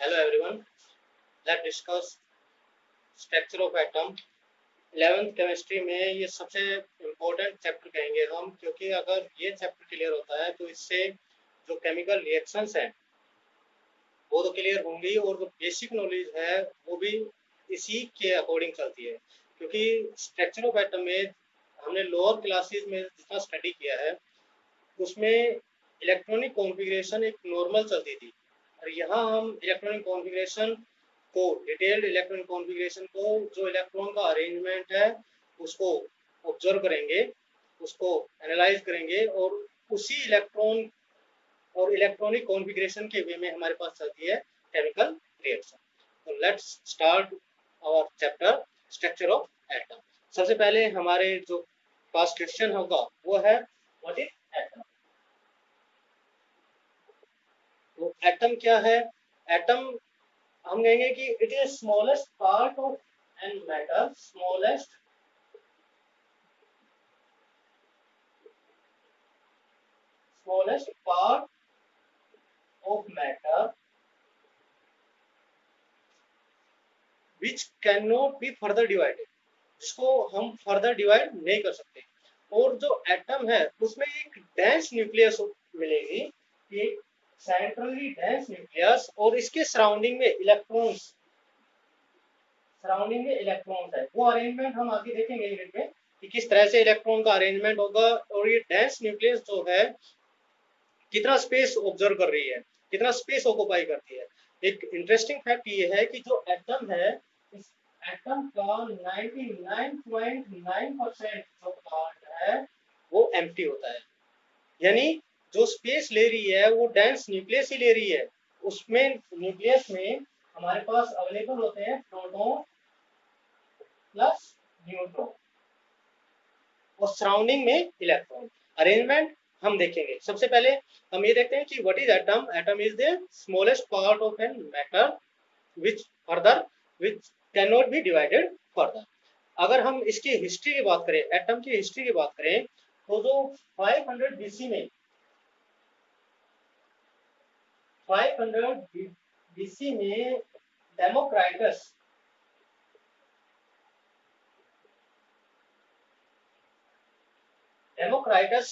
Hello everyone. Let's discuss structure of atom. 11th chemistry में ये सबसे इम्पोर्टेंट चैप्टर कहेंगे हम, क्योंकि अगर ये चैप्टर क्लियर होता है तो इससे जो केमिकल रिएक्शंस हैं वो तो क्लियर होंगी, और जो बेसिक नॉलेज है वो भी इसी के अकॉर्डिंग चलती है। क्योंकि स्ट्रक्चर ऑफ एटम में हमने लोअर क्लासेस में जितना स्टडी किया है उसमें इलेक्ट्रॉनिक कॉन्फ़िगरेशन एक नॉर्मल चलती थी, और यहाँ हम इलेक्ट्रॉनिक कॉन्फ़िगरेशन को डिटेल्ड इलेक्ट्रॉनिक कॉन्फ़िगरेशन को जो इलेक्ट्रॉन का अरेंजमेंट है उसको ऑब्जर्व करेंगे, उसको एनालाइज करेंगे, और उसी इलेक्ट्रॉन और इलेक्ट्रॉनिक कॉन्फ़िगरेशन के वे में हमारे पास चलती है केमिकल रिएक्शन। तो let's start our chapter structure of atom. सबसे पहले हमारे जो पास क्वेश्चन होगा वो है व्हाट इज एटम। तो एटम क्या है? एटम हम कहेंगे कि it is smallest part of an matter, smallest part of matter which can not be further divided, जिसको हम फर्दर डिवाइड नहीं कर सकते। और जो एटम है उसमें एक डेंस न्यूक्लियस मिलेगी, एक सेंट्रली डेंस न्यूक्लियस, और इसके सराउंडिंग में इलेक्ट्रॉन्स है। वो अरेंजमेंट हम आगे देखेंगे यूनिट में कि किस तरह से इलेक्ट्रॉन का अरेंजमेंट होगा, और ये डेंस न्यूक्लियस जो है कितना स्पेस ऑब्जर्व कर रही है, कितना स्पेस ऑक्युपाई करती है। एक इंटरेस्टिंग फैक्ट ये है कि जो एटम है, इस एटम का 99.9% जो पार्ट है वो एम्प्टी होता है। यानी जो स्पेस ले रही है वो डेंस न्यूक्लियस ही ले रही है। उसमें न्यूक्लियस में हमारे पास अवेलेबल होते हैं प्रोटॉन प्लस न्यूट्रॉन, और सराउंडिंग में इलेक्ट्रॉन। अरेंजमेंट हम देखेंगे। सबसे पहले हम ये देखते हैं कि what is atom. Atom is the smallest part of an matter which can not be divided further. अगर हम इसकी हिस्ट्री की बात करें, एटम की हिस्ट्री की बात करें, तो जो 500 बीसी में 500 बीसी में डेमोक्राइटस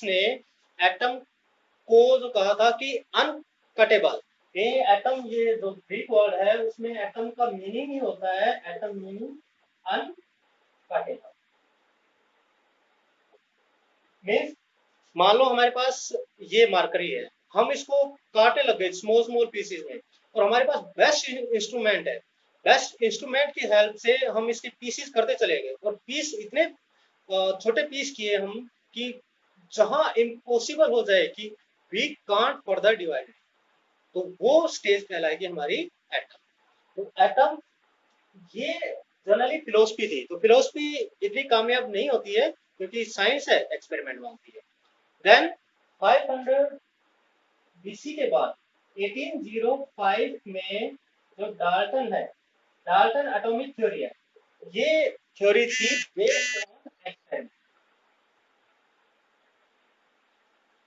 ने एटम को जो कहा था कि अनकटेबल। ये एटम, ये जो ग्रीक वर्ड है उसमें एटम का मीनिंग ही होता है, एटम मीनिंग अनकटेबल। मीन्स मान लो हमारे पास ये मार्करी है, हम इसको काटने लग गए स्मॉल स्मॉल पीसेस में, और हमारे पास बेस्ट इंस्ट्रूमेंट है। बेस्ट इंस्ट्रूमेंट की हेल्प से हम इसके पीसेस करते चले गए, और पीस इतने छोटे पीस किए हम कि जहां इम्पॉसिबल हो जाए कि वी कांट फर्दर डिवाइड, तो वो स्टेज कहलाएगी हमारी एटम। तो एटम ये जनरली फिलोसफी थी, तो फिलोसफी इतनी कामयाब नहीं होती है क्योंकि साइंस है, एक्सपेरिमेंट मांगती है। देन 500 बीसी के बाद 1805 में जो डाल्टन है, डाल्टन एटॉमिक थ्योरी है, ये थ्योरी थी बेस्ड ऑन एक्सपेरिमेंट,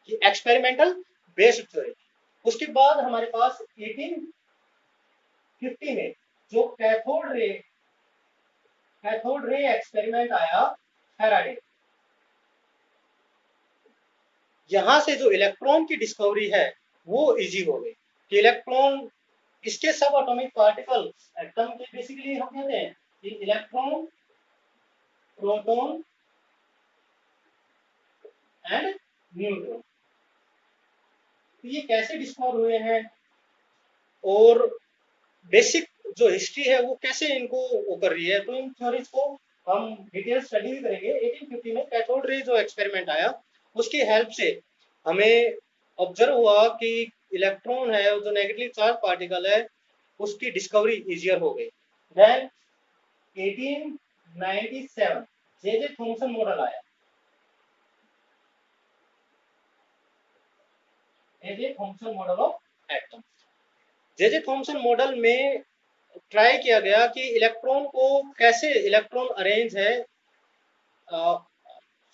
कि एक्सपेरिमेंटल बेस्ड थ्योरी। उसके बाद हमारे पास 1850 में जो कैथोड रे एक्सपेरिमेंट आया, फैराडे। यहाँ से जो इलेक्ट्रॉन की डिस्कवरी है वो इजी हो गई, कि इलेक्ट्रॉन इसके सब एटॉमिक पार्टिकल एटम के बेसिकली हम कहते हैं कि इलेक्ट्रॉन, प्रोटॉन एंड न्यूट्रॉन। तो ये कैसे डिस्कवर हुए हैं, और बेसिक जो हिस्ट्री है वो कैसे इनको वो कर रही है, तो इन थ्योरीज को हम डिटेल स्टडी भी करेंगे। 1850 में कैथोड रे जो एक्सपेरिमेंट आया उसकी हेल्प से हमें ऑब्जर्व हुआ कि इलेक्ट्रॉन है जो नेगेटिवली चार्ज पार्टिकल है उसकी डिस्कवरी इजियर हो गई। Then 1897 J J Thomson model आया, J J Thomson model of atom. J J Thomson model में ट्राई किया गया कि इलेक्ट्रॉन को कैसे इलेक्ट्रॉन अरेंज है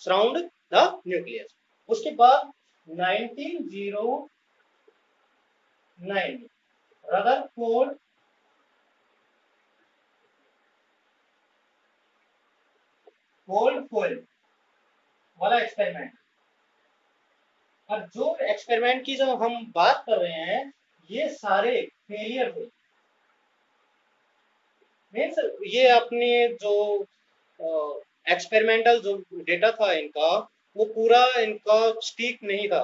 सराउंड द न्यूक्लियस। उसके बाद 1909 में रदरफोर्ड गोल्ड फॉइल वाला एक्सपेरिमेंट। और जो एक्सपेरिमेंट की जो हम बात कर रहे हैं ये सारे फेलियर हुए। मीन्स ये अपने जो एक्सपेरिमेंटल जो डेटा था इनका वो पूरा इनका स्टिक नहीं था।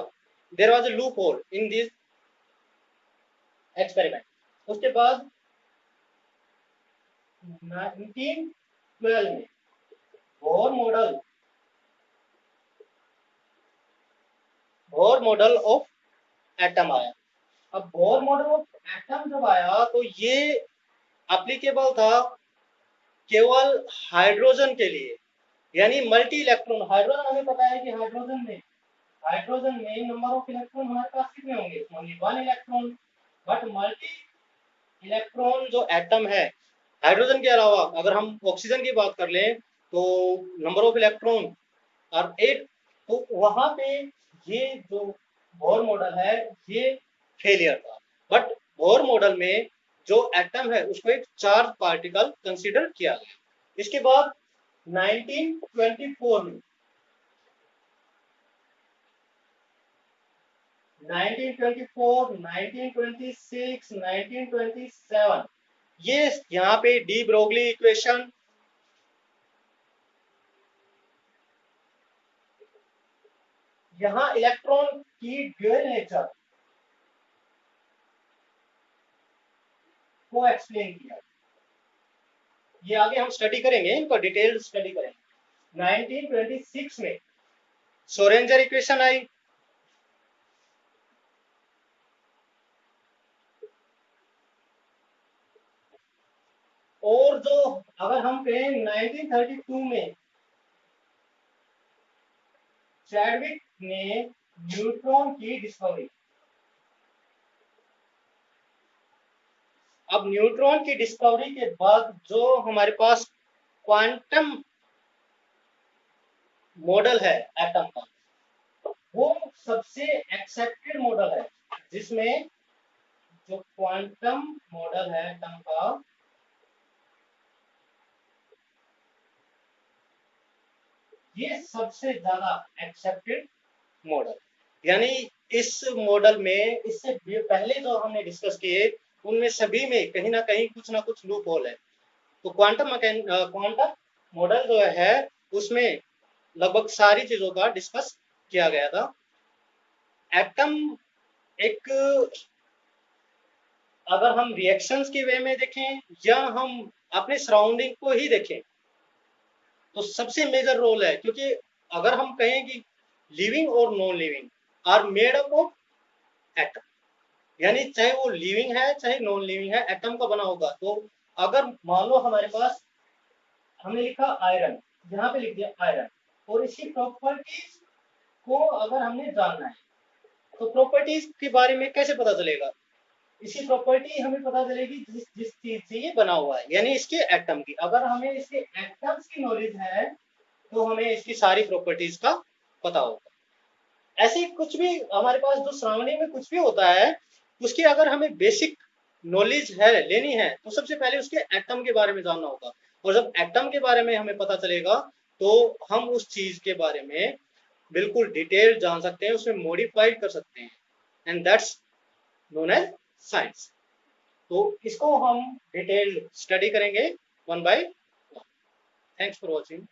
There was a loophole in this experiment. उसके बाद 1912 में बोर मॉडल ऑफ एटम आया। अब बोर मॉडल ऑफ एटम जब आया तो ये एप्लीकेबल था केवल हाइड्रोजन के लिए, यानी मल्टी इलेक्ट्रॉन। हाइड्रोजन हमें पता है कि हाइड्रोजन में नंबर ऑफ इलेक्ट्रॉन हमारे पास कितने होंगे, only one electron. But multi electron जो एटम है हाइड्रोजन के अलावा, अगर हम ऑक्सीजन की बात कर लें तो नंबर ऑफ इलेक्ट्रॉन और 8। तो वहां पे ये जो बोर मॉडल है ये फेलियर था। बट बोर मॉडल में जो एटम है उसको एक चार्ज पार्टिकल कंसीडर किया गया। इसके बाद 1924 में 1924, 1926, 1927 ये यहाँ पे डी ब्रोगली इक्वेशन, यहाँ इलेक्ट्रॉन की ड्यूअल नेचर को एक्सप्लेन किया। ये आगे हम स्टडी करेंगे, इनको डिटेल स्टडी करेंगे। 1926 में सोरेंजर इक्वेशन आई। और जो अगर हम कहें 1932 में चैडविक ने न्यूट्रॉन की डिस्कवरी। अब न्यूट्रॉन की डिस्कवरी के बाद जो हमारे पास क्वांटम मॉडल है एटम का वो सबसे एक्सेप्टेड मॉडल है, जिसमें जो क्वांटम मॉडल है एटम का ये सबसे ज्यादा एक्सेप्टेड मॉडल। यानी इस मॉडल में इससे पहले जो हमने डिस्कस किए उनमें सभी में कहीं ना कुछ लूप होल है। तो क्वांटम मॉडल जो है उसमें लगभग सारी चीजों का डिस्कस किया गया था। एटम एक, अगर हम रिएक्शंस के वे में देखें या हम अपने सराउंडिंग को ही देखें तो सबसे मेजर रोल है। क्योंकि अगर हम कहें कि लिविंग और non living are made up of atom, यानी चाहे वो लिविंग है चाहे नॉन लिविंग है एटम का बना होगा। तो अगर मान लो हमारे पास हमने लिखा आयरन, यहाँ पे लिख दिया आयरन, और इसकी प्रॉपर्टीज को अगर हमने जानना है तो प्रॉपर्टीज के बारे में कैसे पता चलेगा? इसकी प्रॉपर्टी हमें पता चलेगी जिस जिस चीज से ये बना हुआ है, यानी इसके एटम की। अगर हमें इसके एटम्स की नॉलेज है तो हमें इसकी सारी प्रॉपर्टीज का पता होगा। ऐसे कुछ भी हमारे पास जो सराउंडिंग में कुछ भी होता है उसकी अगर हमें बेसिक नॉलेज है लेनी है तो सबसे पहले उसके एटम के बारे में जानना होगा। और जब एटम के बारे में हमें पता चलेगा तो हम उस चीज के बारे में बिल्कुल डिटेल जान सकते हैं, उसमें मॉडिफाइड कर सकते हैं, and that's known as science. तो इसको हम डिटेल स्टडी करेंगे one by one. Thanks for watching.